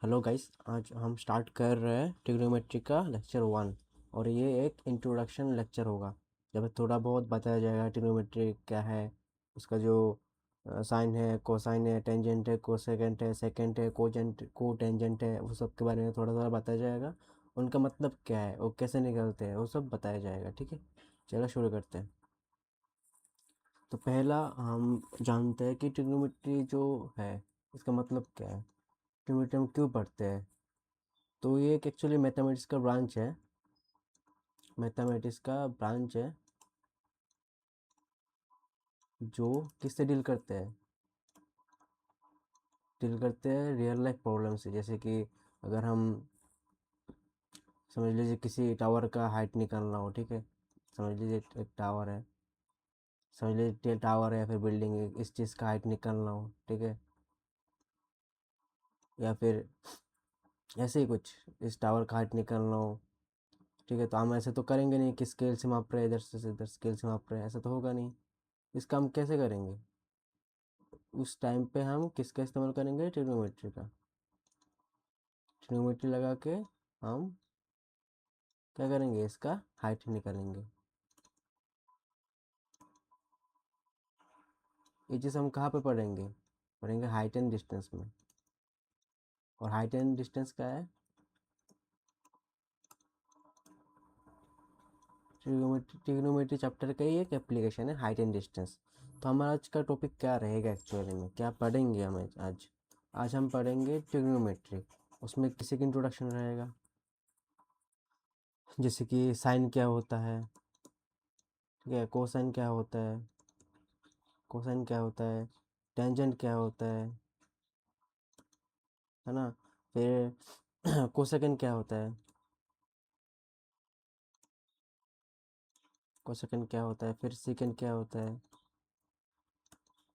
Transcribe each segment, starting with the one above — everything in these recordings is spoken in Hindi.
हेलो गाइस, आज हम स्टार्ट कर रहे हैं ट्रिग्नोमेट्री का लेक्चर 1। और ये एक इंट्रोडक्शन लेक्चर होगा जब थोड़ा बहुत बताया जाएगा ट्रिग्नोमेट्री क्या है, उसका जो साइन है, कोसाइन है, टेंजेंट है, कोसेकेंट है, सेकेंट है, कोजेंट को टेंजेंट है, वो सब के बारे में थोड़ा थोड़ा बताया जाएगा। उनका मतलब क्या है, वो कैसे निकलते हैं, वो सब बताया जाएगा। ठीक है, चलो शुरू करते हैं। तो पहला हम जानते हैं कि ट्रिग्नोमेट्री जो है इसका मतलब क्या है, ट्रिग्नोमेट्री हम क्यों पढ़ते हैं। तो ये एक एक्चुअली मैथमेटिक्स का ब्रांच है, मैथमेटिक्स का ब्रांच है जो किससे डील करते हैं, डील करते हैं रियल लाइफ प्रॉब्लम से। जैसे कि अगर हम समझ लीजिए किसी टावर का हाइट निकालना हो, ठीक है, समझ लीजिए एक टावर है, समझ लीजिए टावर है या फिर बिल्डिंग है, इस चीज़ का हाइट निकालना हो, ठीक है, या फिर ऐसे ही कुछ इस टावर का हाइट निकालना हो, ठीक है। तो हम ऐसे तो करेंगे नहीं कि स्केल से माप रहे हैं, इधर से इधर स्केल से माप रहे हैं, ऐसा तो होगा नहीं। इसका हम कैसे करेंगे, उस टाइम पे हम किसका इस्तेमाल करेंगे, ट्रिग्नोमेट्री का। ट्रिग्नोमेट्री लगा के हम क्या करेंगे, इसका हाइट निकालेंगे। ये चीज़ हम कहाँ पे पढ़ेंगे, पढ़ेंगे हाइट एंड डिस्टेंस में। और हाइट एंड डिस्टेंस क्या है, ट्रिग्नोमेट्री चैप्टर का ही एक एप्लीकेशन है, हाइट एंड डिस्टेंस। तो हमारा आज का टॉपिक क्या रहेगा, एक्चुअली में क्या पढ़ेंगे हम आज। आज हम पढ़ेंगे ट्रिग्नोमेट्री। उसमें किसी की इंट्रोडक्शन रहेगा, जैसे कि साइन क्या होता है, ठीक है, कोसाइन क्या होता है, कोसाइन क्या होता है, टेंजेंट क्या होता है ना। फिर कोसेकंड क्या होता है, कोसेकंड क्या होता है, फिर सेकंड क्या होता है,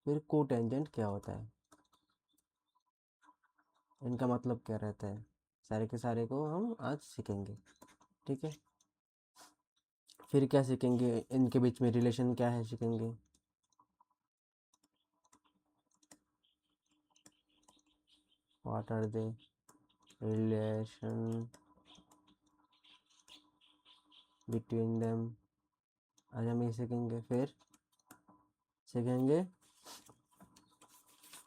फिर कोटेंजेंट क्या होता है, इनका मतलब क्या रहता है, सारे के सारे को हम आज सीखेंगे। ठीक है, फिर क्या सीखेंगे, इनके बीच में रिलेशन क्या है सीखेंगे। What are the relation between them, आज हम ये सीखेंगे। फिर सीखेंगे,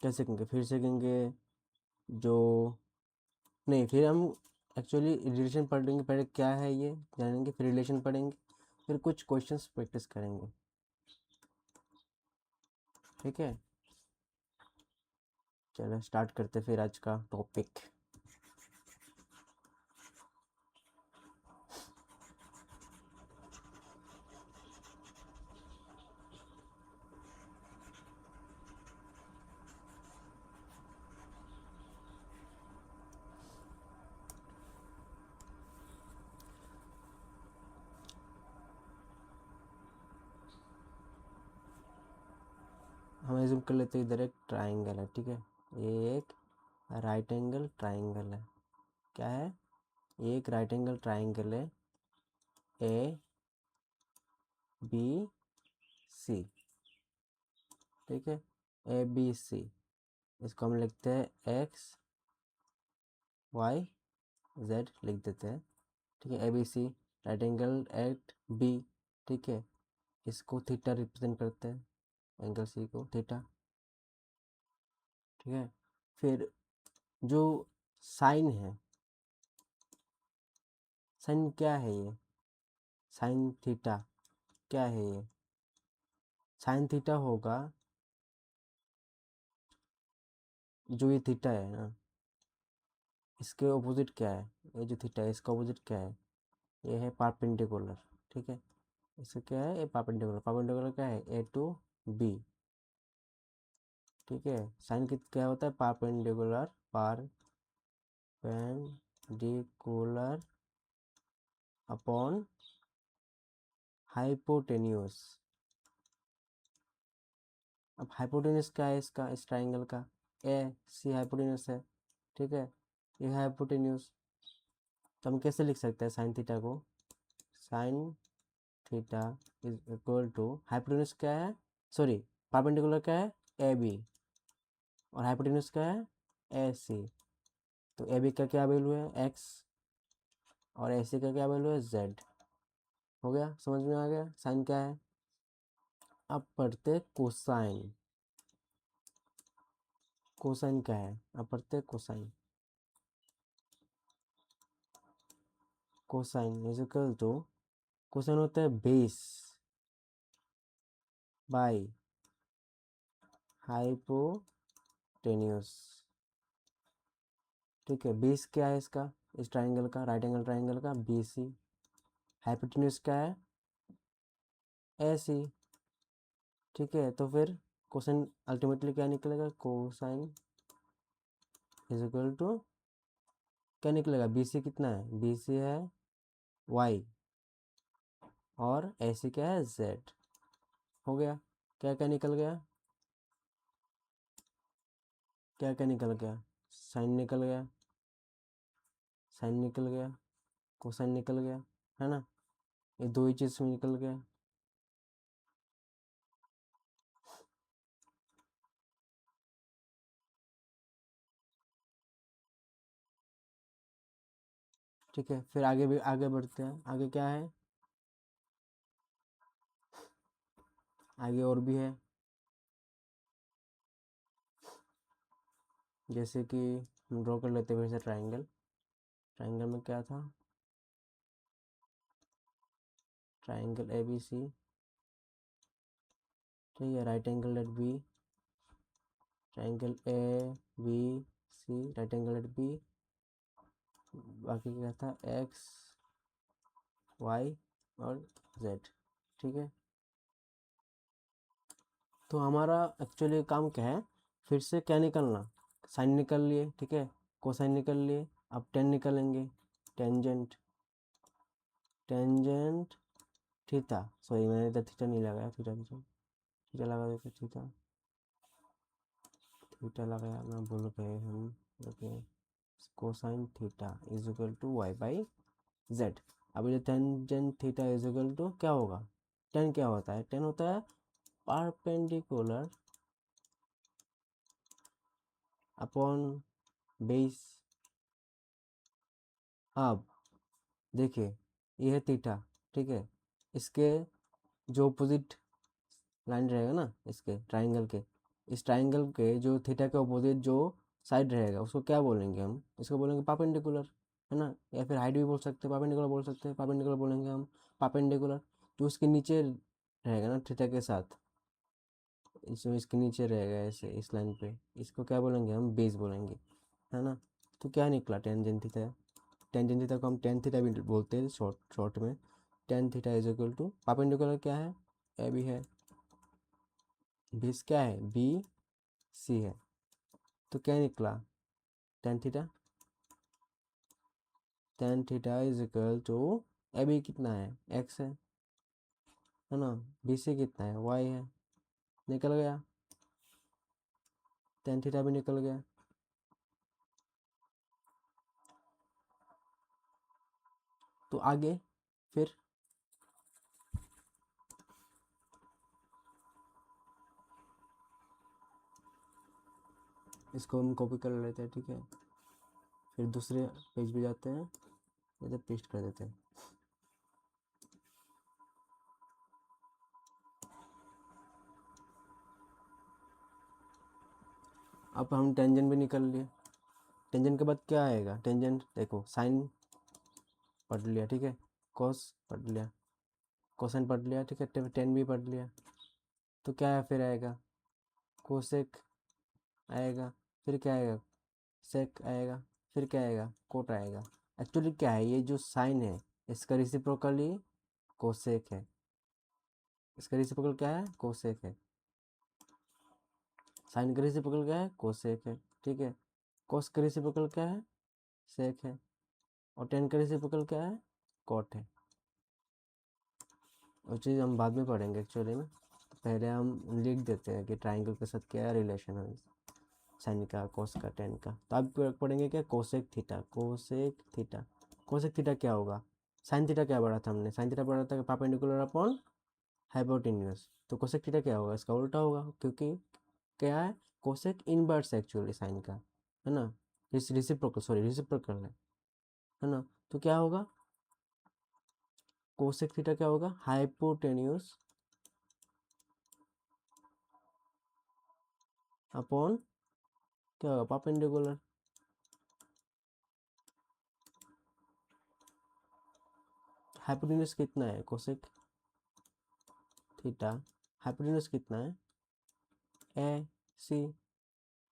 क्या सीखेंगे, फिर सीखेंगे जो, नहीं, फिर हम एक्चुअली रिलेशन पढ़ेंगे, पहले क्या है ये जानेंगे, फिर रिलेशन पढ़ेंगे, फिर कुछ क्वेश्चंस प्रैक्टिस करेंगे। ठीक है, चलो स्टार्ट करते फिर आज का टॉपिक। हम एज्यूम कर लेते हैं इधर एक ट्राइंगल है, ठीक है, ये एक राइट एंगल ट्राइंगल है। क्या है, ये एक राइट एंगल ट्राइंगल है, ए बी सी, ठीक है, ए बी सी। इसको हम लिखते हैं एक्स वाई जेड लिख देते हैं, ठीक है। A B C right angle at B, ठीक है, इसको थीटा रिप्रेजेंट करते हैं, एंगल सी को थीटा, ठीक है। फिर जो साइन है, साइन क्या है ये, साइन थीटा क्या है ये, साइन थीटा होगा, जो ये थीटा है ना, इसके ऑपोजिट क्या है, ये जो थीटा है इसका ऑपोजिट क्या है, ये है परपेंडिकुलर, ठीक है। इसका क्या है, ये परपेंडिकुलर, परपेंडिकुलर क्या है, ए टू बी, ठीक है। साइन की क्या होता है, परपेंडिकुलर, परपेंडिकुलर अपॉन हाइपोटेन्यूस। अब हाइपोटेन्यूस क्या है इसका, इस ट्राइंगल का, ए सी हाइपोटेन्यूस है, ठीक है, ये हाइपोटेन्यूस। तो हम कैसे लिख सकते हैं साइन थीटा को, sine theta is equal to, hypotenuse क्या है, सॉरी, परपेंडिकुलर क्या है, ए बी, और हाइपोटेन्यूस क्या है, ए सी। तो ए बी का क्या वैल्यू है एक्स और ए सी का क्या वैल्यू है जेड। हो गया, समझ में आ गया साइन क्या है। अब पढ़ते कोसाइन। कोसाइन क्या है, अब पढ़ते cosine. Cosine is equal to, cosine होता है बेस बाय हाइपोटेन्यूस। ठीक है, बेस क्या है इसका, इस ट्राइंगल का, राइट एंगल ट्राइंगल का बी सी। हाइपोटेन्यूस क्या है ए सी। ठीक है, तो फिर कोसाइन अल्टीमेटली क्या निकलेगा, कोसाइन इज इक्वल टू क्या निकलेगा, बी सी कितना है, बी सी है वाई और ए सी क्या है जेड। हो गया, क्या क्या निकल गया, क्या क्या निकल गया, साइन निकल गया, साइन निकल गया, कोसाइन निकल गया, है ना, ये दो ही चीज़ में निकल गया। ठीक है, फिर आगे भी आगे बढ़ते हैं, आगे क्या है, आगे और भी है, जैसे कि हम ड्रॉ कर लेते हैं फिर से ट्राइंगल। ट्राइंगल में क्या था, ट्राइंगल ए बी सी। ठीक है, right angle at B, triangle A B C, right angle at B. बाकी क्या था, एक्स वाई और जेड। ठीक है, तो हमारा एक्चुअली काम क्या है, फिर से क्या निकलना, साइन निकल लिए, ठीक है, कोसाइन निकल लिए, अब टेन निकलेंगे, टेंजेंट, टेंजेंट थीटा, सॉरी मैंने इधर थीटा नहीं लगाया, थीटा थीटा थीटा लगा देते, थीटा थीटा लगाया, मैं भूल गए हम। Okay, cosine theta is equal to Y by Z. अब ये tangent theta is equal to क्या होगा, टेन क्या होता है, टेन होता है परपेंडिकुलर अपॉन बेस। अब देखिए, ये है थीटा, ठीक है, इसके जो अपोजिट लाइन रहेगा ना, इसके ट्राइंगल के, इस ट्राइंगल के जो थीटा के अपोजिट जो साइड रहेगा उसको क्या बोलेंगे हम, इसको बोलेंगे परपेंडिकुलर, है ना, या फिर हाइट भी बोल सकते हैं, परपेंडिकुलर बोल सकते हैं, परपेंडिकुलर बोलेंगे हम, परपेंडिकुलर जो उसके नीचे रहेगा ना थीटा के साथ, इसमें इसके नीचे रहेगा ऐसे इस लाइन पे, इसको क्या बोलेंगे हम, बेस बोलेंगे, है ना। तो क्या निकला, टेंजेंट थीटा। टेंजेंट थीटा को हम टेन थीटा भी बोलते हैं शॉर्ट शॉर्ट में। Tan theta is equal to perpendicular क्या है, ए बी है, बेस क्या है बी सी है, तो क्या निकला, tan theta, tan theta is equal to A B कितना है एक्स है ना, बी सी कितना है वाई है, निकल गया, टेन थीटा भी निकल गया। तो आगे फिर इसको हम कॉपी कर लेते हैं, ठीक है, फिर दूसरे पेज पे जाते हैं, इधर पेस्ट कर देते हैं। अब हम टेंजेंट भी निकल लिए, टेंजेंट के बाद क्या आएगा, टेंजेंट देखो, साइन पढ़ लिया, ठीक है, कॉस पढ़ लिया, कोसाइन पढ़ लिया, ठीक है, टेन भी पढ़ लिया, तो क्या है फिर आएगा, कोसेक आएगा, फिर क्या आएगा, सेक आएगा, फिर क्या आएगा, कोट आएगा। एक्चुअली क्या है, ये जो साइन है इसका रेसिप्रोकल ही कोसेक है, इसका रेसिप्रोकल क्या है, कोसेक है, साइन का रेसिप्रोकल क्या है, कोसेक है, ठीक है, कोस का रेसिप्रोकल क्या है, सेक है, और टेन का रेसिप्रोकल क्या है, कॉट है। वो चीज़ हम बाद में पढ़ेंगे एक्चुअली में, तो पहले हम लिख देते हैं कि ट्राइंगल के साथ क्या रिलेशन है, साइन का, कोस का, टेन का। तो अब पढ़ेंगे क्या, cosec theta, cosec theta, cosec theta क्या होगा, साइन थीटा क्या पढ़ा था हमने, साइन थीटा पढ़ा था परपेंडिकुलर अपॉन हाइपोटेन्यूस, तो कोसेक थीटा क्या होगा, इसका उल्टा होगा, क्योंकि क्या है, कोसेक इनवर्स एक्चुअली साइन का, है ना, रिसिप्रोकल है ना। तो क्या होगा, कोसेक थीटा क्या होगा, हाइपोटेन्यूज अपॉन क्या होगा, परपेंडिकुलर। हाइपोटेन्यूज कितना है, कोसेक थीटा, हाइपोटेन्यूज कितना है, ए सी,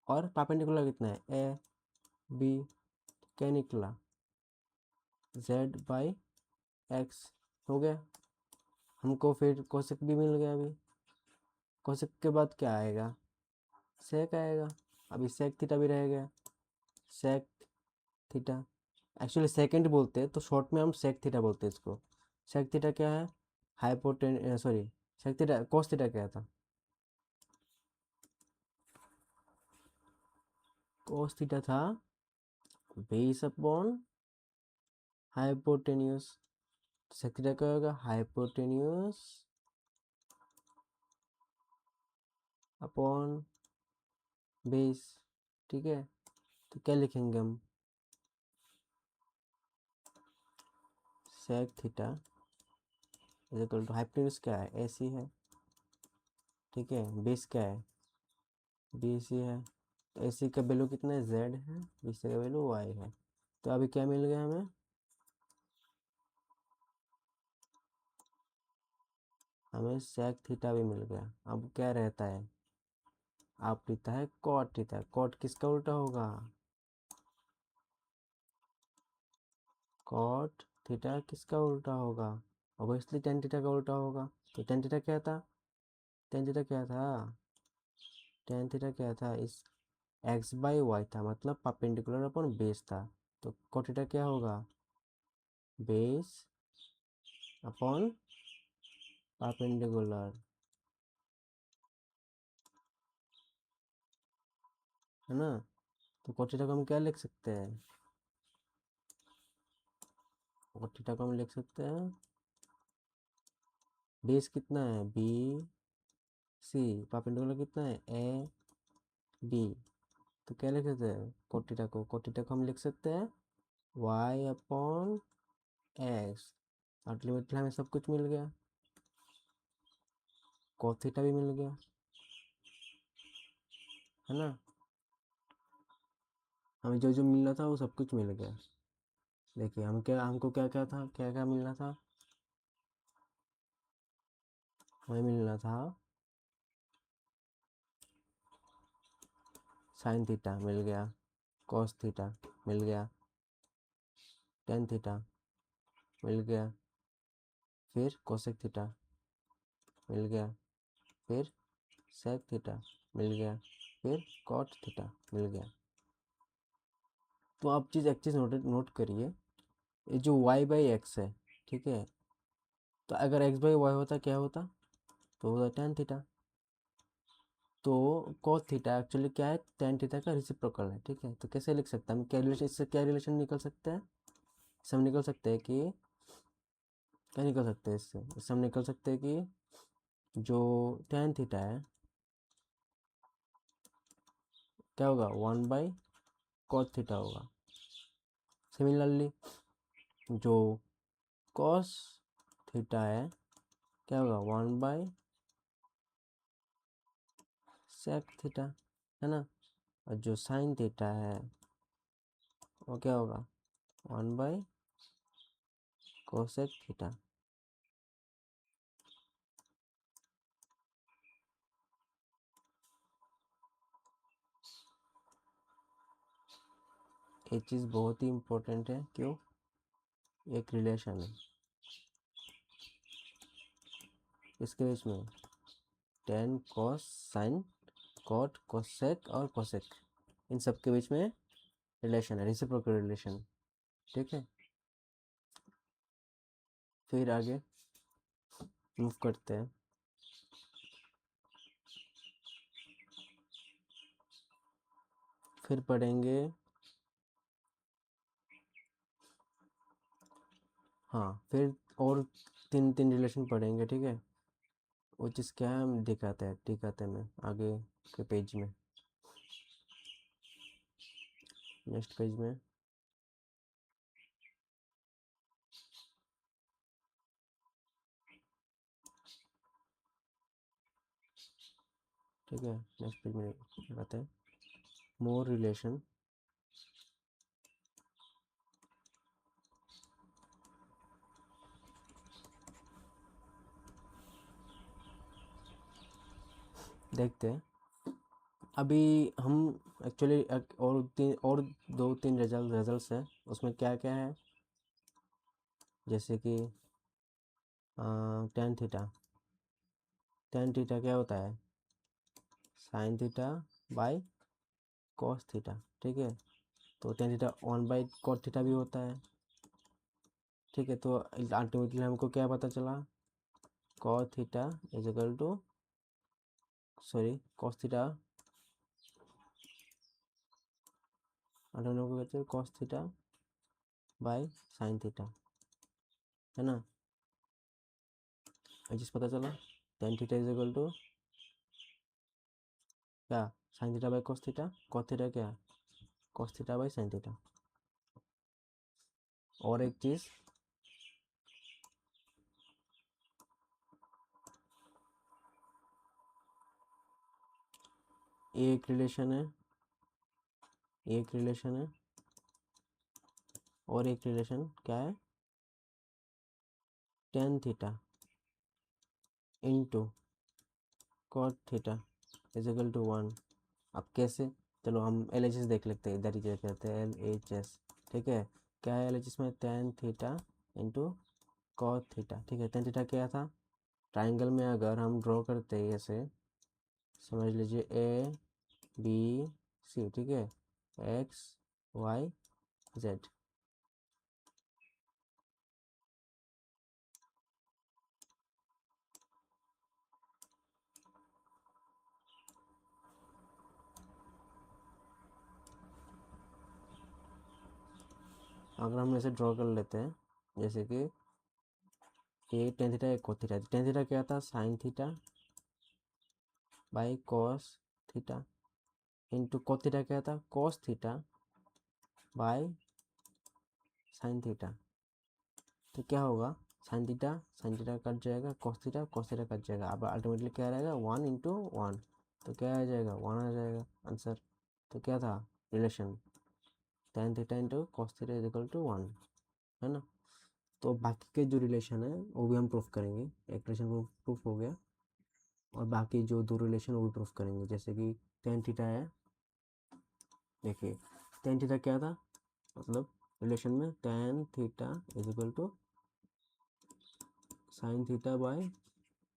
और परपेंडिकुलर कितना है, ए बी। क्या निकला, जेड बाई एक्स हो गया। हमको फिर कोसेक भी मिल गया। अभी कोसेक के बाद क्या आएगा, सेक आएगा। अभी सेक थीटा भी रह गया, सेक थीटा। एक्चुअली सेकंड बोलते हैं तो शॉर्ट में हम सेक थीटा बोलते हैं इसको। सेक थीटा क्या है, sorry, sec theta cos theta क्या था, कोस थीटा था base upon hypotenuse. Sec theta क्या होगा, हाइपोटेन्यूज अपॉन बेस। ठीक है, तो क्या लिखेंगे हम, sec theta is equal to hypotenuse क्या है, ए सी है। ठीक है, बेस क्या है, बी सी है। तो ए सी का वैल्यू कितना है, जेड है, बी सी का वैल्यू वाई है। तो अभी क्या मिल गया हमें, हमें सेक थीटा भी मिल गया। अब क्या रहता है, आप लिखता है कॉट थीटा। कॉट किसका उल्टा होगा, कॉट थीटा किसका उल्टा होगा, ऑब्वियसली टेन थीटा का उल्टा होगा। तो टेन थीटा क्या था, टेन थीटा क्या था, टेन थीटा क्या था, इस एक्स बाई वाई था, मतलब परपेंडिकुलर अपॉन बेस था। तो कॉट थीटा क्या होगा, बेस अपॉन परपेंडिकुलर, है ना। तो कॉट थीटा को हम क्या लिख सकते हैं, कॉट थीटा को हम लिख सकते हैं, बेस कितना है, बी सी, परपेंडिकुलर कितना है, ए बी। तो क्या लिख सकते हैं, कोटिटा को हम लिख सकते हैं y अपॉन एक्स। अल्टीमेटली हमें सब कुछ मिल गया, cos थीटा भी मिल गया, है ना। हमें जो जो मिलना था वो सब कुछ मिल गया। देखिए हमको क्या क्या था, क्या क्या मिलना था, हमें मिलना था साइन थीटा मिल गया, cos थीटा मिल गया, टेन थीटा मिल गया, फिर कोसेक थीटा मिल गया, फिर सेक थीटा मिल गया, फिर कॉट थीटा मिल गया। तो आप एक चीज़ नोट करिए, ये जो y बाई एक्स है, ठीक है, तो अगर x बाई वाई होता क्या होता, तो होता टेन थीटा। तो cos थीटा एक्चुअली क्या है, टेन थीटा का रिसिप्रोकल है। ठीक है, तो कैसे लिख सकते हैं हम, क्या रिलेशन, इससे क्या रिलेशन निकल सकते हैं, इससे हम निकल सकते हैं कि, क्या निकल सकते हैं इससे हम निकल सकते हैं कि जो टेन थीटा है क्या होगा, वन बाई कॉस थीटा होगा। सिमिलरली जो कॉस थीटा है क्या होगा, वन बाई सेक थीटा, है ना। और जो साइन थीटा है वो क्या होगा, वन बाई कोसेक थीटा। ये चीज़ बहुत ही इम्पोर्टेंट है, क्यों, एक रिलेशन है इसके बीच में, tan cos sine cot cosec और कोसेक, इन सब के बीच में रिलेशन है, रेसिप्रोकल रिलेशन। ठीक है, फिर आगे मूव करते हैं। फिर पढ़ेंगे, हाँ फिर और तीन तीन रिलेशन पढ़ेंगे। ठीक है, वो चीज़ क्या है हम दिखाते हैं मैं आगे के पेज में। नेक्स्ट पेज में ठीक है, नेक्स्ट पेज में बताते हैं मोर रिलेशन देखते हैं। अभी हम एक्चुअली और दो तीन रिजल्ट्स हैं, उसमें क्या क्या है, जैसे कि टेन थीटा क्या होता है, sign theta by cos theta, ठीक है। तो tan theta 1 by cos theta भी होता है, ठीक है। तो अल्टीमेटली हमको क्या पता चला, cos theta is equal to cos theta को कहते हैं cos theta by sine theta, है ना। ये चीज़ पता चला, tan theta is equal to क्या, sine theta by cos theta क्या, cos theta by sine theta. और एक चीज़, ये एक रिलेशन है, एक रिलेशन है, और एक रिलेशन क्या है, tan theta into cot theta is equal to 1। अब कैसे, चलो हम एल एच एस देख लेते हैं, इधर ही देख लेते हैं एल एच एस, ठीक है। क्या है एल एच एस में, tan theta into cot theta, ठीक है। टेन थीटा क्या था, ट्राइंगल में अगर हम ड्रॉ करते हैं ऐसे, समझ लीजिए ए बी सी, ठीक है, एक्स वाई जेड। अगर हम ऐसे ड्रॉ कर लेते हैं, जैसे कि ये टेन थीटा एक कोस थीटा, टेन थीटा क्या था, sign theta by cos theta into cos theta क्या था, cos theta by sine theta. तो क्या होगा, साइन थीटा कट जाएगा, कॉस थीटा कट जाएगा। अब अल्टीमेटली क्या रहेगा, 1 इंटू 1, तो क्या आ जाएगा, 1 आ जाएगा आंसर। तो क्या था relation, tan theta into cos theta is equal to 1, है ना। तो बाकी के जो रिलेशन है वो भी हम प्रूफ करेंगे, एक रिलेशन प्रूफ हो गया, और बाकी जो दो रिलेशन वो भी प्रूफ करेंगे। जैसे कि टेन थीटा है, देखिए टेन थीटा क्या था, मतलब रिलेशन में tan theta is equal to sine theta by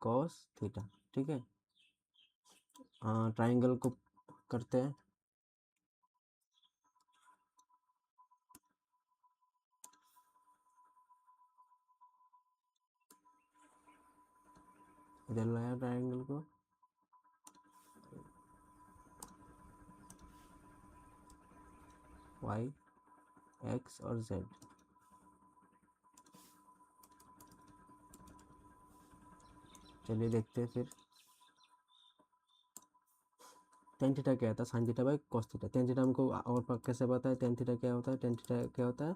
cos theta, ठीक है। ट्राइंगल को करते हैं, इधर लाया ट्राइंगल को, वाई एक्स और जेड। चलिए देखते हैं फिर, टेन थीटा क्या था, sign theta by cos theta. Tan theta हमको और कैसे पता है, टेन थीटा क्या होता है, टेन थीटा क्या होता है,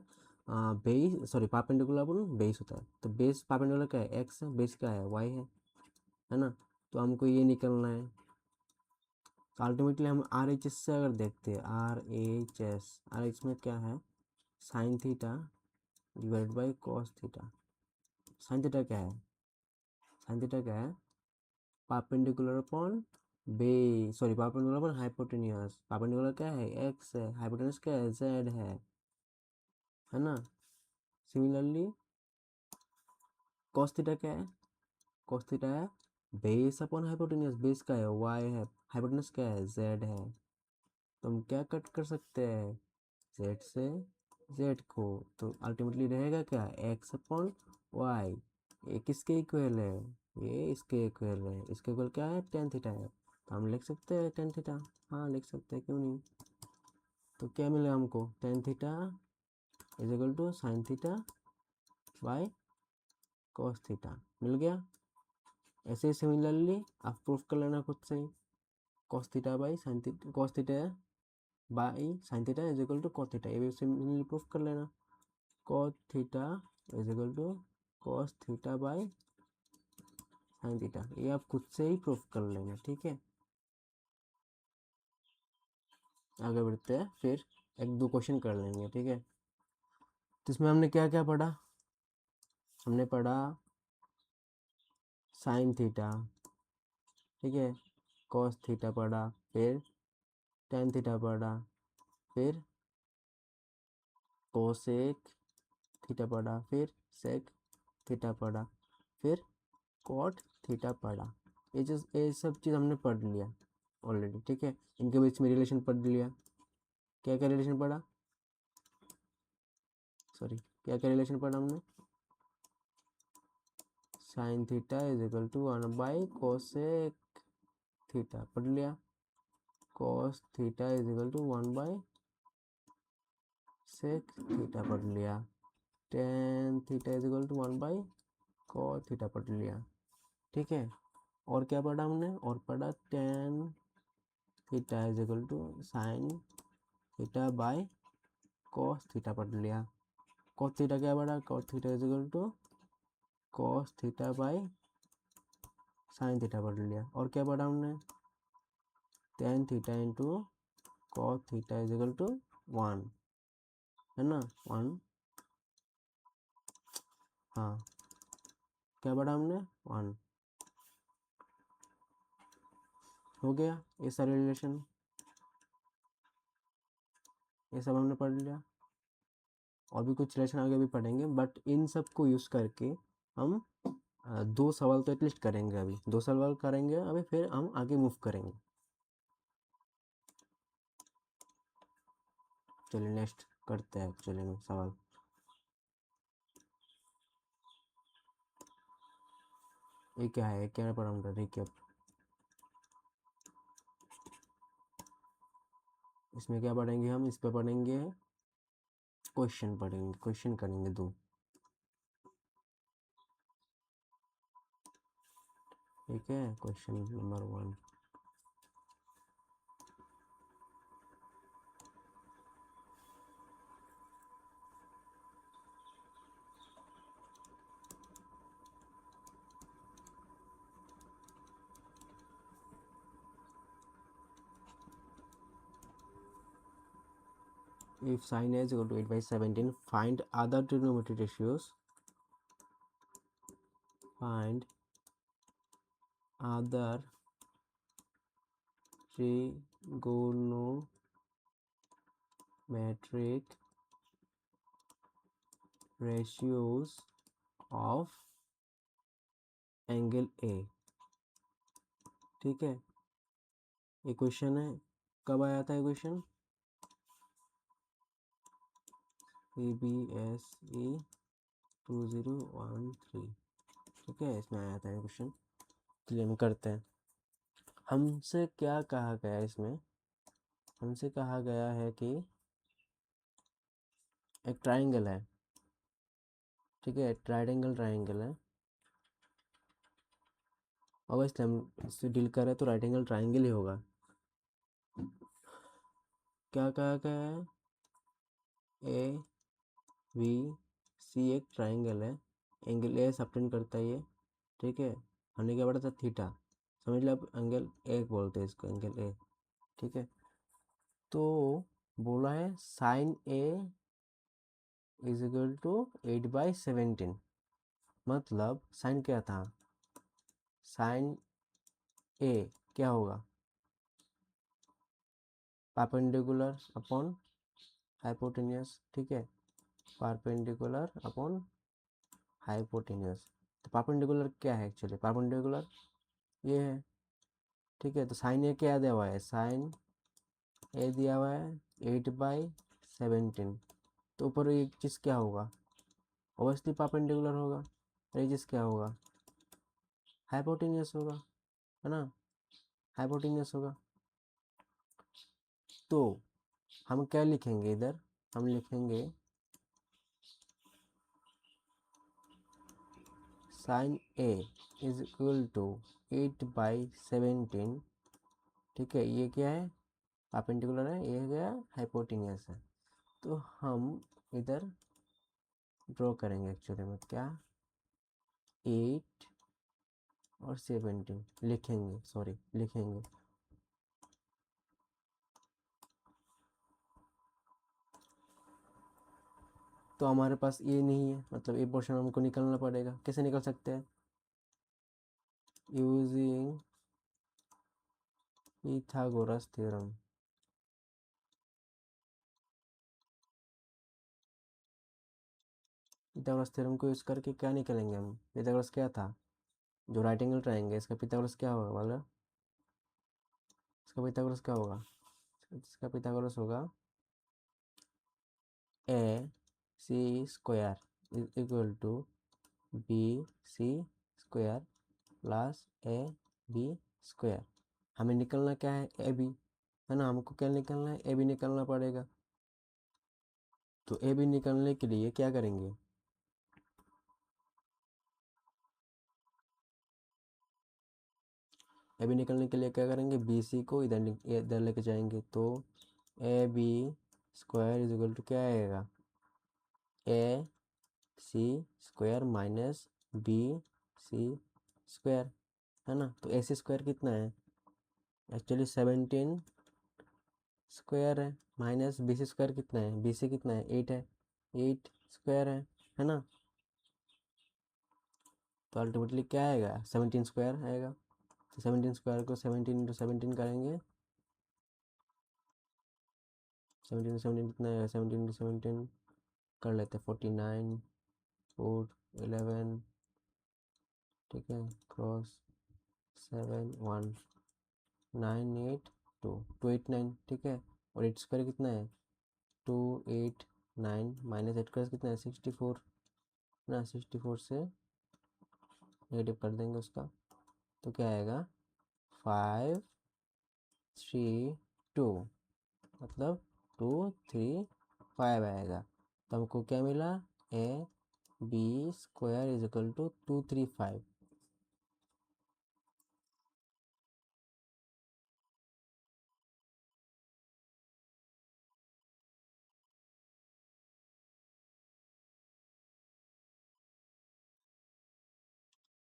बेस परपेंडिकुलर अपन बेस होता है। तो बेस परपेंडिकुलर क्या है, एक्स है, बेस क्या है, वाई है ना। तो हमको ये निकलना है। तो अल्टीमेटली हम आर एच एस से अगर देखते हैं, आर एच में क्या है, sine theta divide by cos theta. Sine theta क्या है, साइन थीटा क्या है, perpendicular upon perpendicular upon hypotenuse. Perpendicular क्या है, एक्स है, हाइपोटेन्यूज क्या है, जेड है ना। सिमिलरली कॉस थीटा क्या है, कॉस थीटा है बेस अपॉन हाइपोटेन्यूज, बेस का है वाई है, हाइपोटेन्यूज क्या है, जेड है। तो हम क्या कट कर सकते हैं, जेड से जेड को, तो अल्टीमेटली रहेगा क्या, एक्स अपॉन वाई। ये किसके इक्वल है, ये इसके इक्वल है, इसके इक्वल क्या है, टेन थीटा है। तो हम लिख सकते हैं टेन थीटा, हाँ लिख सकते हैं, क्यों नहीं। तो क्या मिलेगा हमको, tan theta is equal to sine theta by cos theta मिल गया। ऐसे ही सिमिलरली आप प्रूफ कर लेना खुद से ही, cos theta by sine theta, cos theta है by sine theta is equal to cos theta, ये भी सिंपली प्रूफ कर लेना। Cos theta is equal to cos theta by sine theta, ये आप खुद से ही प्रूफ कर लेंगे, ठीक है। आगे बढ़ते हैं, फिर एक दो क्वेश्चन कर लेंगे, ठीक है। तो इसमें हमने क्या क्या पढ़ा, हमने पढ़ा साइन थीटा, ठीक है, कॉस थीटा पढ़ा, फिर टेन थीटा पढ़ा, फिर कोसेक थीटा पढ़ा, फिर सेक थीटा पढ़ा, फिर कॉट थीटा पढ़ा। ये सब चीज़ हमने पढ़ लिया ऑलरेडी, ठीक है। इनके बीच में रिलेशन पढ़ लिया। क्या क्या रिलेशन पढ़ा, सॉरी क्या क्या रिलेशन पढ़ा हमने, sine theta is equal to 1 by cosec theta पढ़ लिया, cos theta is equal to 1 by sec theta पढ़ लिया, tan theta is equal to 1 by cot theta पढ़ लिया, ठीक है। और क्या पढ़ा हमने, और पढ़ा tan theta is equal to sine theta by cos theta पढ़ लिया। कॉस थीटा क्या पढ़ा, cos theta is equal to cos theta by sine theta पढ़ लिया। और क्या पढ़ा हमने, tan theta into cos theta is equal to 1, है ना, 1, हाँ क्या पढ़ा हमने, 1, हो गया ये सारे रिलेशन, ये सब हमने पढ़ लिया। और भी कुछ रिलेशन आगे भी पढ़ेंगे, बट इन सब को यूज़ करके हम दो सवाल तो एटलीस्ट करेंगे, अभी दो सवाल करेंगे अभी, फिर हम आगे मूव करेंगे। चलिए नेक्स्ट करते हैं, चलिए सवाल। ये क्या है, क्या पढ़ा हम, रिकैप। इसमें क्या पढ़ेंगे हम, इस पे पढ़ेंगे क्वेश्चन, पढ़ेंगे क्वेश्चन करेंगे दो, ठीक है। Question number 1, if sin a is equal to 8 by 17, find other trigonometric ratios, find other trigonometric ratios of angle A, ठीक है। ये क्वेश्चन है, कब आया था ये क्वेश्चन, CBSE 2013, ठीक है, इसमें आया था ये क्वेश्चन। चलिए हम करते हैं। हमसे क्या कहा गया है इसमें, हमसे कहा गया है कि एक ट्राइंगल है, ठीक है, ट्राइंगल है, और इसलिए हम इससे डील कर रहे हैं तो राइट एंगल ट्राइंगल ही होगा। क्या कहा गया है, ए वी सी एक ट्राइंगल है, एंगल ए सबटेंड करता है ये, ठीक है। हमने क्या पढ़ा था, थीटा, समझ लो, आप एंगल ए बोलते हैं इसको, एंगल ए, ठीक है। तो बोला है sine A is equal to 8/17, मतलब साइन क्या था, साइन ए क्या होगा, परपेंडिकुलर अपॉन हाइपोटेन्यूस, ठीक है, परपेंडिकुलर अपॉन हाइपोटेन्यूस। तो परपेंडिकुलर क्या है, एक्चुअली परपेंडिकुलर ये है, ठीक है। तो साइन ए क्या दिया हुआ है, साइन ए दिया हुआ है 8/17, तो ऊपर एक चीज़ क्या होगा, ओबियसली परपेंडिकुलर होगा, ये चीज़ क्या होगा, हाइपोटेन्यूस होगा, है ना, हाइपोटेन्यूस होगा। तो हम क्या लिखेंगे इधर, हम लिखेंगे sine A is equal to 8/17, ठीक है। ये क्या है, परपेंडिकुलर है, ये गया हाइपोटेन्यूस है। तो हम इधर ड्रॉ करेंगे एक्चुअली में क्या, 8 और 17 लिखेंगे, सॉरी लिखेंगे। तो हमारे पास ये नहीं है, मतलब ये पोर्शन हमको निकालना पड़ेगा। कैसे निकल सकते हैं? Using Pythagoras theorem. Pythagoras theorem को यूज़ करके क्या निकालेंगे हम? पिथागोरस क्या था? जो राइट एंगल ट्रायंगल, इसका पिथागोरस क्या होगा बोला? इसका पिथागोरस क्या होगा? इसका पिथागोरस होगा A C square is equal to B C square plus A B square. हमें निकलना क्या है? ए बी, है ना। हमको क्या निकलना है? ए बी निकलना पड़ेगा। तो ए बी निकलने के लिए क्या करेंगे? ए बी निकलने के लिए क्या करेंगे? बी सी को इधर लेके जाएंगे। तो A B square is equal to क्या आएगा? A C square minus B C square, है ना। तो ए सी स्क्वायर कितना है? एक्चुअली 17 स्क्वायर है, माइनस बी सी स्क्वायर कितना है? बी सी कितना है? 8 है, 8 स्क्वायर है ना। तो अल्टीमेटली क्या आएगा? 17 स्क्वायर आएगा। तो 17 स्क्वायर को 17 × 17 करेंगे। 17 कितना आएगा? 17 × 17 कर लेते हैं 49 4 11, ठीक है, क्रॉस 7 1 9 8 2 289, ठीक है। और 8 स्क्वायर कितना है? 289 माइनस 8 स्क्वायर कितना है? 64 ना। 64 से नेगेटिव कर देंगे उसका, तो क्या आएगा? 5 3 2, मतलब 2 3 5 आएगा। तो हमको क्या मिला? A B square is equal to 235।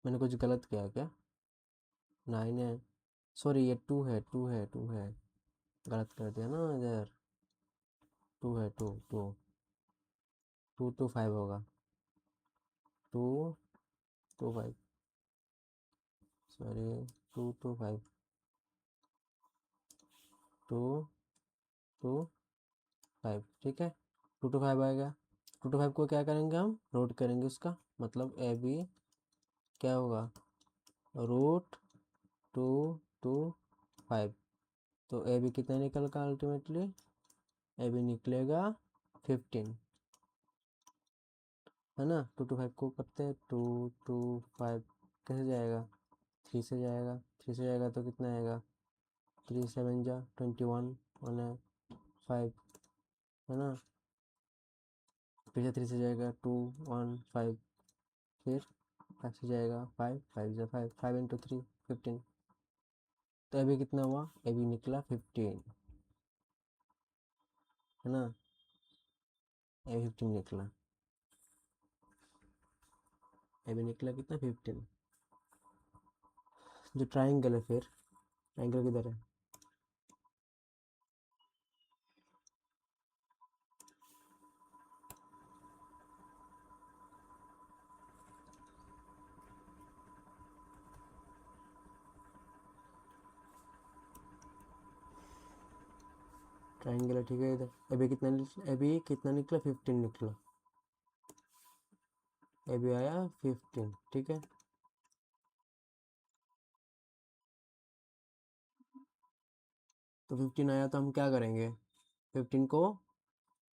मैंने कुछ गलत किया क्या? 9 है, सॉरी ये 2 है, 2 है, 2 है, गलत कर दिया ना इधर। 2 है, 2 2 2 2 5 होगा, 2 2 5, सॉरी 2 2 5 2 2 5, ठीक है। 2 2 5 आएगा। 2 2 5 को क्या करेंगे? हम रूट करेंगे उसका, मतलब ए बी क्या होगा? रूट 2 2 5। तो ए बी कितना निकलेगा अल्टीमेटली? ए बी निकलेगा 15, है ना। 2 2 5 को करते हैं 2 2 5, कैसे जाएगा? 3 से जाएगा, 3 से जाएगा तो कितना आएगा? 3 7 जा 21 वन है 5, है ना। फिर से 3 से जाएगा 2 1 5, फिर 5 से जाएगा 5 5 जा 5 5 × 3 15। तो अभी कितना हुआ? अभी निकला 15, है ना। अभी 15 निकला, अभी निकला कितना? 15। जो ट्राइंगल है, फिर ट्राइंगल किधर है? ट्राइंगल है, ठीक है। इधर अभी कितना निकला? 15 निकला। अभी आया 15, ठीक है। तो 15 आया तो हम क्या करेंगे? 15 को,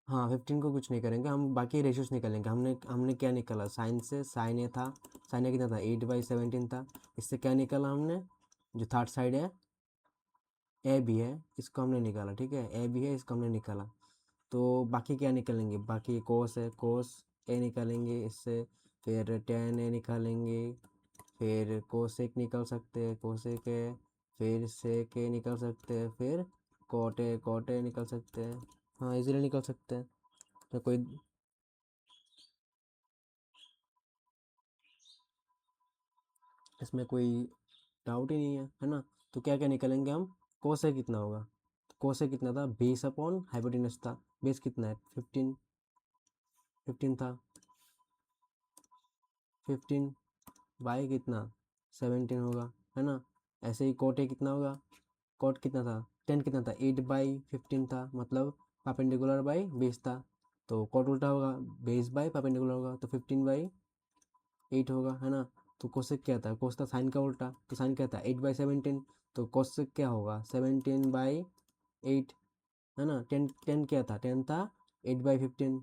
हाँ 15 को कुछ नहीं करेंगे हम, बाकी रेशियोज निकालेंगे। हमने हमने क्या निकाला? साइन से, साइन ए था, साइन ए कितना था? 8/17 था। इससे क्या निकाला हमने? जो थर्ड साइड है ए बी है, इसको हमने निकाला, ठीक है। ए बी है, इसको हमने निकाला। तो बाकी क्या निकालेंगे? बाकी कोस है, कोस ए निकालेंगे इससे। फिर टेन ए निकालेंगे, फिर कोसेक निकाल सकते हैं, कोसेक है। फिर सेक ए निकाल सकते हैं, फिर कोटे कोटे निकल सकते हैं, हाँ इजीली निकल सकते हैं। तो कोई इसमें कोई डाउट ही नहीं है ना। तो क्या क्या निकलेंगे हम, कोसे कितना होगा, कोसे कितना था, बेस अपॉन हाइपोटेनस था, बेस कितना है 15, 15 था, 15 बाई कितना 17 होगा, है ना। ऐसे ही कोटे कितना होगा, कोट कितना था 10, कितना था 8/15 था, मतलब परपेंडिकुलर बाई बेस था। तो कोट उल्टा होगा, बेस बाई परपेंडिकुलर होगा, तो 15/8 होगा, है ना। तो कोसेक क्या था, कोस था साइन का उल्टा, तो साइन क्या था 8/17, तो कोसेक क्या होगा 17/8, है ना। 10 10 क्या था, 10 था 8/15,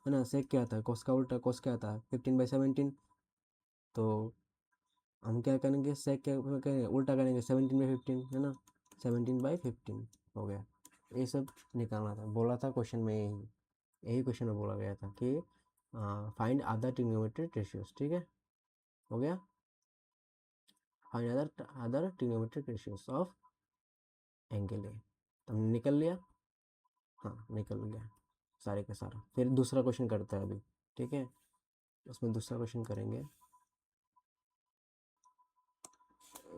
है ना। सेक क्या था, कोस का उल्टा, कोस क्या था 15/17, तो हम क्या करेंगे, सेक क्या करेंगे, उल्टा करेंगे 17/15, है ना। 17/15 हो गया। ये सब निकालना था, बोला था क्वेश्चन में, यही यही क्वेश्चन में बोला गया था कि फाइंड अदर ट्रिग्नोमेट्रिक रेशियोज, ठीक है, हो गया। Find other trigonometric ratios of angle A, हमने निकल लिया, हाँ निकल गया सारे का सारा। फिर दूसरा क्वेश्चन करते हैं अभी, ठीक है। उसमें दूसरा क्वेश्चन करेंगे,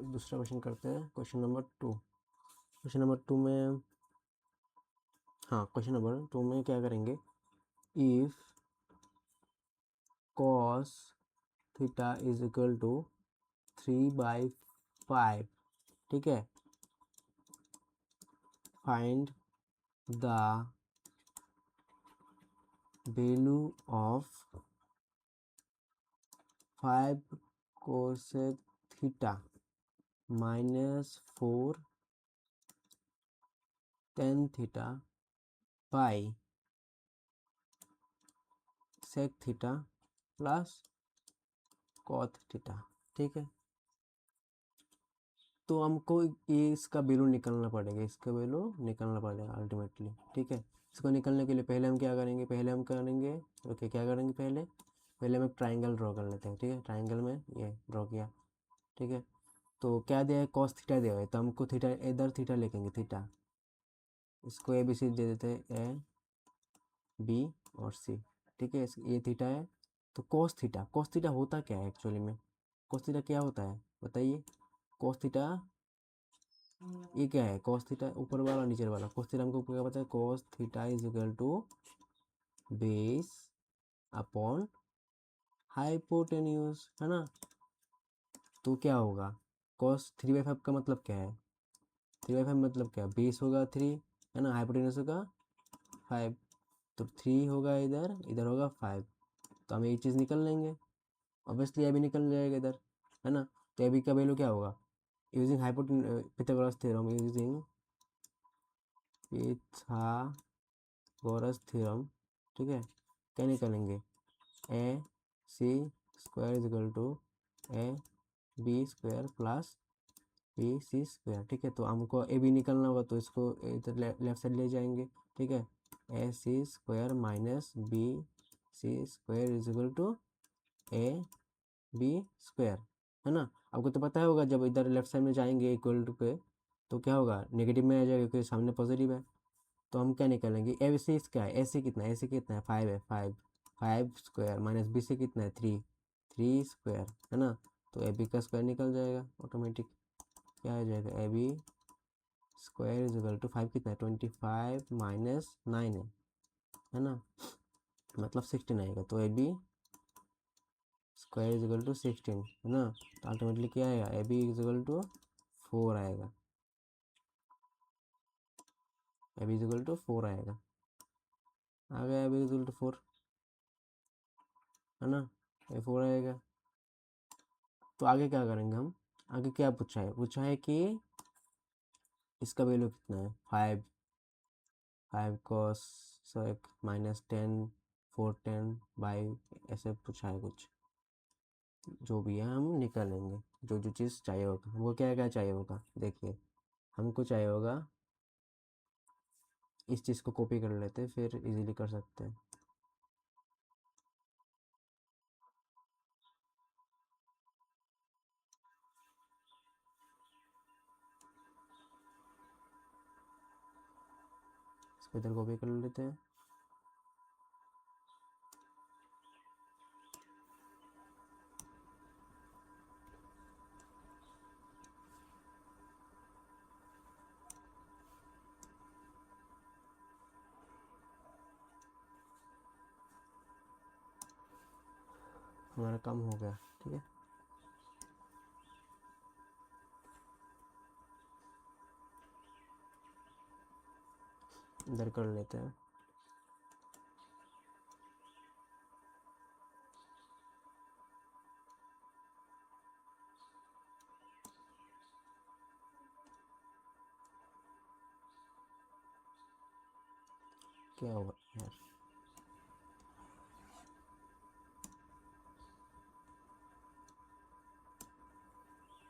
दूसरा क्वेश्चन करते हैं, क्वेश्चन नंबर 2। क्वेश्चन नंबर 2 में, हाँ क्वेश्चन नंबर 2 में क्या करेंगे, if cos theta is equal to 3/5, ठीक है, find the value of 5 cosec theta -4 tan theta by sec theta plus cot theta, ठीक है। तो हमको ये इसका वैल्यू निकालना पड़ेगा, इसका वैल्यू निकालना पड़ेगा अल्टीमेटली, ठीक है। इसको निकालने के लिए पहले हम क्या करेंगे, पहले हम करेंगे, ओके क्या करेंगे, पहले पहले हम एक ट्राइंगल ड्रॉ कर लेते हैं, ठीक है। ट्राइंगल में ये ड्रॉ किया, ठीक है। तो क्या दिया है, कॉस थीटा दिया है, तो हमको थीटा इधर थीटा लिखेंगे, थीटा, इसको ए बी सी दे देते हैं, ए बी और सी, ठीक है। ये थीटा है, तो कॉस थीटा होता क्या है एक्चुअली में, कॉस थीटा क्या होता है बताइए। कॉस थीटा ये क्या है, कॉस थीटा ऊपर वाला नीचे वाला, कॉस थीटा हमको क्या पता है, cos theta is equal to base upon hypotenuse, है ना। तो क्या होगा, कॉस 3/5 का मतलब क्या है, 3/5 मतलब क्या, बेस होगा 3, है ना, हाइपोटेन्यूज होगा 5, तो 3 होगा इधर, इधर होगा 5, तो हम ये चीज़ निकल लेंगे, ऑब्वियसली ये भी निकल जाएगा इधर, है ना। तो ए बी का वैल्यू क्या होगा, using Pythagoras theorem, using Pythagoras theorem, ठीक है। क्या निकालेंगे, A C square is equal to A B square plus B C square, ठीक है। तो हमको ए बी निकलना होगा, तो इसको इधर लेफ्ट साइड ले जाएंगे, ठीक है। A C square minus B C square is equal to A B square, है ना। आपको तो पता होगा जब इधर लेफ्ट साइड में जाएंगे इक्वल टू के, तो क्या होगा, नेगेटिव में आ जाएगा क्योंकि सामने पॉजिटिव है। तो हम क्या निकालेंगे, ए सी क्या है, ए सी कितना है, ए सी कितना है 5 है, 5 5 स्क्वायर माइनस बी सी कितना है 3 3 स्क्वायर, है ना। तो ए बी का स्क्वायर निकल जाएगा ऑटोमेटिक, क्या आ जाएगा, A B square is equal to 5 कितना है 25 माइनस 9 है ना, मतलब 16 आएगा। तो A B square is equal to 16, है ना। तो अल्टीमेटली क्या आएगा, A B is equal to 4 आएगा, A B is equal to 4 आएगा, आ गया A B is equal to 4, है ना, ये 4 आएगा। तो आगे क्या करेंगे हम, आगे क्या पूछा है कि इसका वैल्यू कितना है, 5 5 cos sec -10 4 10 बाई, ऐसे पूछा है कुछ, जो भी है हम निकालेंगे, जो जो चीज़ चाहिए होगा, वो क्या क्या चाहिए होगा, देखिए हमको चाहिए होगा, इस चीज़ को कॉपी कर लेते फिर इजीली कर सकते हैं। इधर कॉपी कर लेते हैं। हमारा काम हो गया, ठीक है। इधर कर लेते हैं। क्या हुआ यार?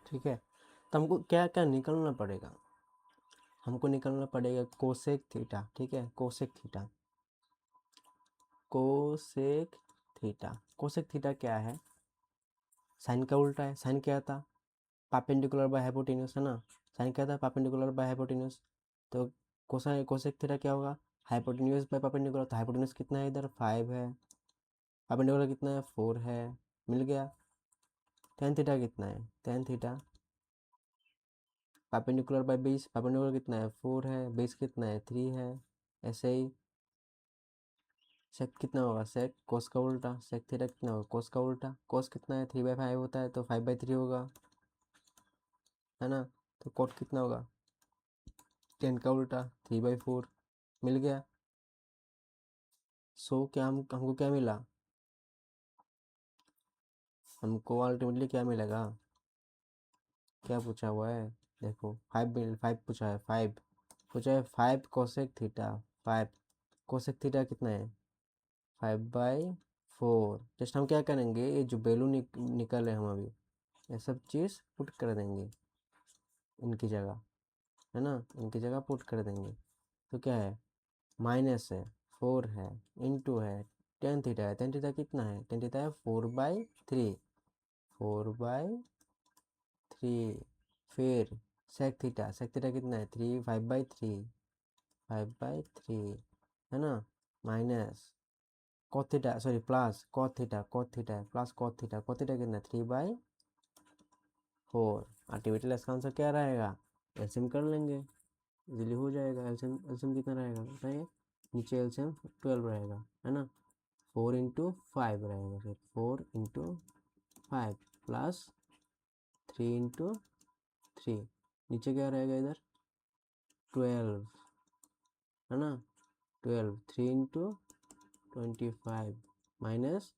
ठीक है, तो हमको क्या क्या निकलना पड़ेगा? हमको निकलना पड़ेगा कोसेक थीटा, ठीक है। Cosec theta, cosec theta, cosec theta क्या है? साइन का उल्टा है। साइन क्या था? परपेंडिकुलर बाय हाइपोटेन्यूज, है ना। साइन क्या था? Perpendicular by hypotenuse. तो कोसाइन कोसेक थीटा क्या होगा? Hypotenuse by perpendicular. तो हाइपोटेन्यूज कितना है इधर? 5 है। परपेंडिकुलर कितना है? 4 है। मिल गया। टेन थीटा कितना है? Tan theta perpendicular by base, perpendicular कितना है? 4 है। बेस कितना है? 3 है। ऐसे ही सेक कितना होगा? सेक कोस का उल्टा। सेक थीटा कितना होगा? कोस का उल्टा। कोस कितना है? 3/5 होता है, तो 5/3 होगा, है ना। तो कोट कितना होगा? 10 का उल्टा 3/4। मिल गया। सो क्या हमको क्या मिला? हमको अल्टीमेटली क्या मिलेगा? क्या पूछा हुआ है? देखो 5 पूछा है। 5 पूछा है। 5 कोसेक थीटा। 5 कोसेक थीटा कितना है? 5/4। जस्ट हम क्या करेंगे, ये जो वैल्यू निकल है, हम अभी ये सब चीज़ पुट कर देंगे इनकी जगह, है ना। इनकी जगह पुट कर देंगे। तो क्या है? माइनस है, 4 है, इंटू है, टेन थीटा है। टेन थीटा कितना है? टेन थीटा है 4/3। 4/3। फिर सेक थीटा कितना है? 5/3। 5/3, है ना। Minus cot theta, sorry plus cot theta. Cot theta है plus cot theta. Cot theta कितना है? 3/4। अल्टीमेटली इसका आंसर क्या रहेगा? एलसीएम कर लेंगे, इजीली हो जाएगा। एलसीएम एलसीएम कितना रहेगा बताइए? नीचे एलसीएम 12 रहेगा, है ना। 4 × 5 रहेगा। फिर 4 × 5 प्लस 3 × 3। नीचे क्या रहेगा इधर? 12, है ना। 12, 3 × 25 माइनस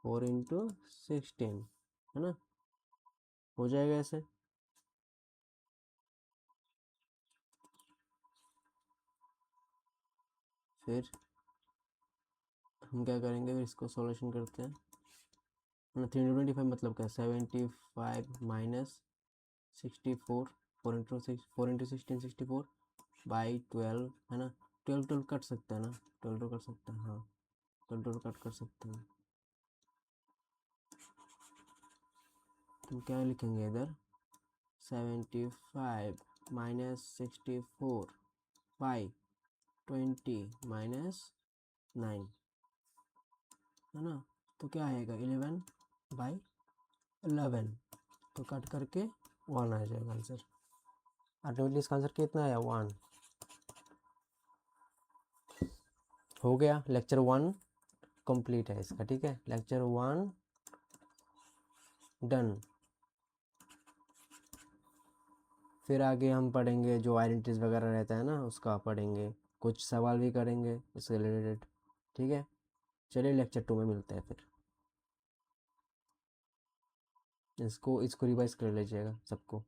4 × 16, है ना। हो जाएगा ऐसे। फिर हम क्या करेंगे? फिर इसको सॉल्यूशन करते हैं ना। 3 × 25 मतलब क्या? 75 माइनस 64। 4 × 16 64/12, है ना। 12 12 कट सकता है ना। 12 12 कट सकता है, हाँ। 12 12 कट कर सकते हैं। तो क्या लिखेंगे इधर? 75 माइनस 64/20 है ना। तो क्या आएगा? 11/11। तो कट करके 1 आ जाएगा आंसर। अल्टीमेटली इसका आंसर कितना आया? 1। हो गया। लेक्चर 1 कंप्लीट है इसका, ठीक है। Lecture 1 done. फिर आगे हम पढ़ेंगे जो आइडेंटिटीज वगैरह रहता है ना, उसका पढ़ेंगे। कुछ सवाल भी करेंगे इससे रिलेटेड, ठीक है। चलिए लेक्चर 2 में मिलते हैं फिर। इसको रिवाइज कर लीजिएगा सबको।